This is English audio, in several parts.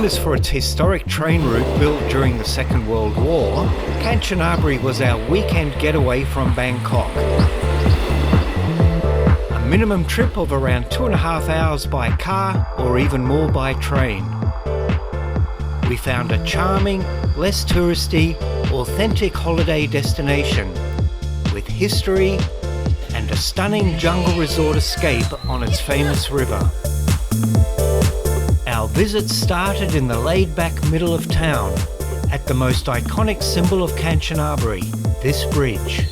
Famous for its historic train route built during the Second World War, Kanchanaburi was our weekend getaway from Bangkok. A minimum trip of around 2.5 hours by car or even more by train. We found a charming, less touristy, authentic holiday destination with history and a stunning jungle resort escape on its famous river. Our visit started in the laid-back middle of town at the most iconic symbol of Kanchanaburi, this bridge.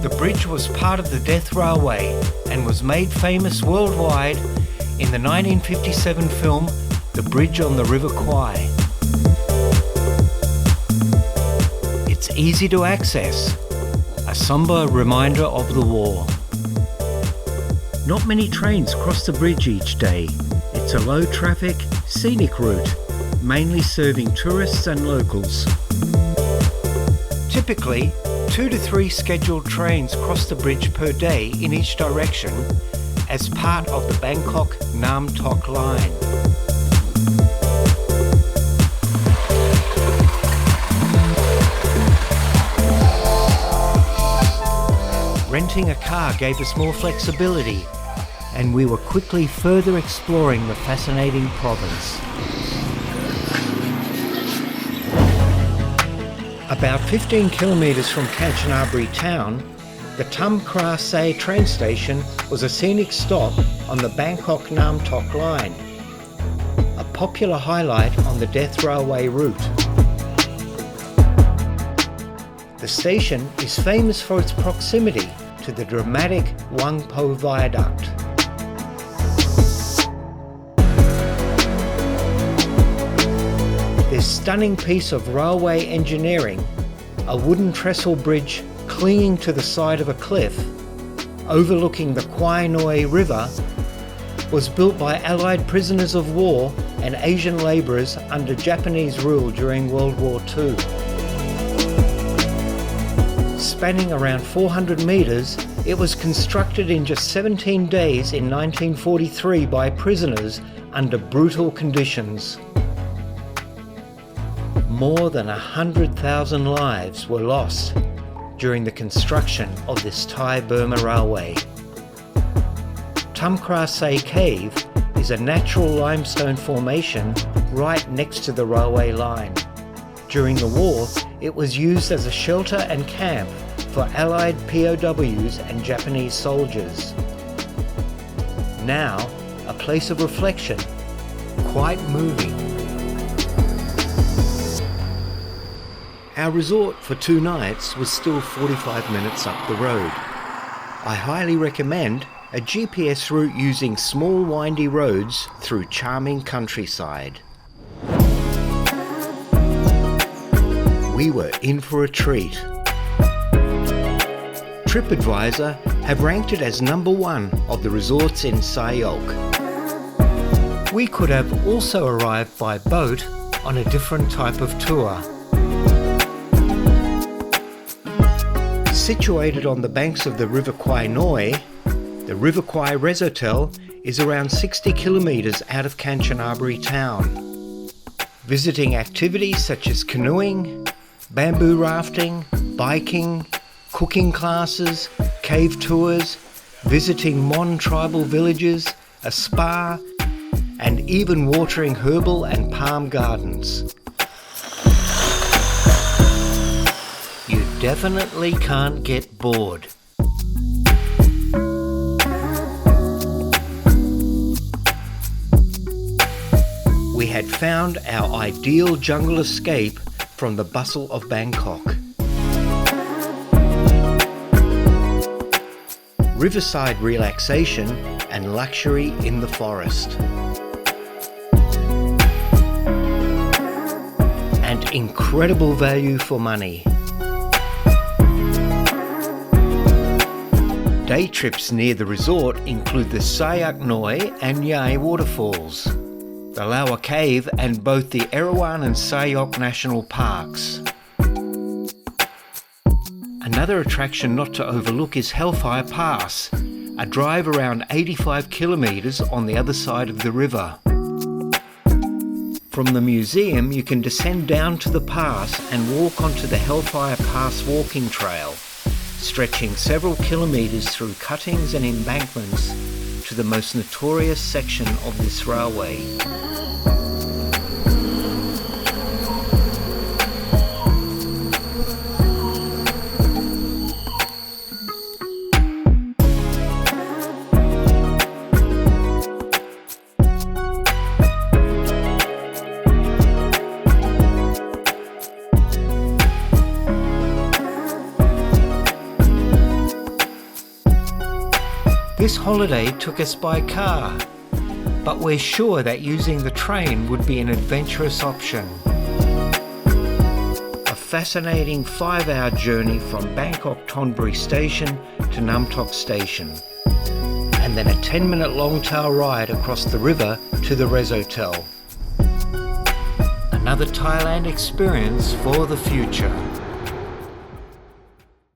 The bridge was part of the Death Railway and was made famous worldwide in the 1957 film The Bridge on the River Kwai. It's easy to access, a sombre reminder of the war. Not many trains cross the bridge each day. It's a low-traffic, scenic route, mainly serving tourists and locals. Typically, 2 to 3 scheduled trains cross the bridge per day in each direction as part of the Bangkok-Nam Tok line. Renting a car gave us more flexibility, and we were quickly further exploring the fascinating province. About 15 kilometres from Kanchanaburi town, the Tham train station was a scenic stop on the Bangkok-Nam Tok line, a popular highlight on the Death Railway route. The station is famous for its proximity to the dramatic Wang Viaduct. This stunning piece of railway engineering, a wooden trestle bridge clinging to the side of a cliff, overlooking the Kwai Noi River, was built by Allied prisoners of war and Asian labourers under Japanese rule during World War II. Spanning around 400 metres, it was constructed in just 17 days in 1943 by prisoners under brutal conditions. More than 100,000 lives were lost during the construction of this Thai-Burma Railway. Tham Cave is a natural limestone formation right next to the railway line. During the war, it was used as a shelter and camp for Allied POWs and Japanese soldiers. Now, a place of reflection, quite moving. Our resort for 2 nights was still 45 minutes up the road. I highly recommend a GPS route using small windy roads through charming countryside. We were in for a treat. TripAdvisor have ranked it as number 1 of the resorts in Sayok. We could have also arrived by boat on a different type of tour. Situated on the banks of the River Kwai Noi, the River Kwai Resotel is around 60 kilometres out of Kanchanaburi town. Visiting activities such as canoeing, bamboo rafting, biking, cooking classes, cave tours, visiting Mon tribal villages, a spa, and even watering herbal and palm gardens. You definitely can't get bored. We had found our ideal jungle escape from the bustle of Bangkok. Riverside relaxation and luxury in the forest. And incredible value for money. Day trips near the resort include the Sayak Noi and Yai waterfalls, the Lower Cave and both the Erawan and Sayok National Parks. Another attraction not to overlook is Hellfire Pass, a drive around 85 kilometres on the other side of the river. From the museum, you can descend down to the pass and walk onto the Hellfire Pass walking trail, stretching several kilometres through cuttings and embankments to the most notorious section of this railway. This holiday took us by car, but we're sure that using the train would be an adventurous option. A fascinating 5-hour journey from Bangkok Thonburi Station to Nam Tok Station, and then a 10-minute long-tail ride across the river to the Resotel. Another Thailand experience for the future.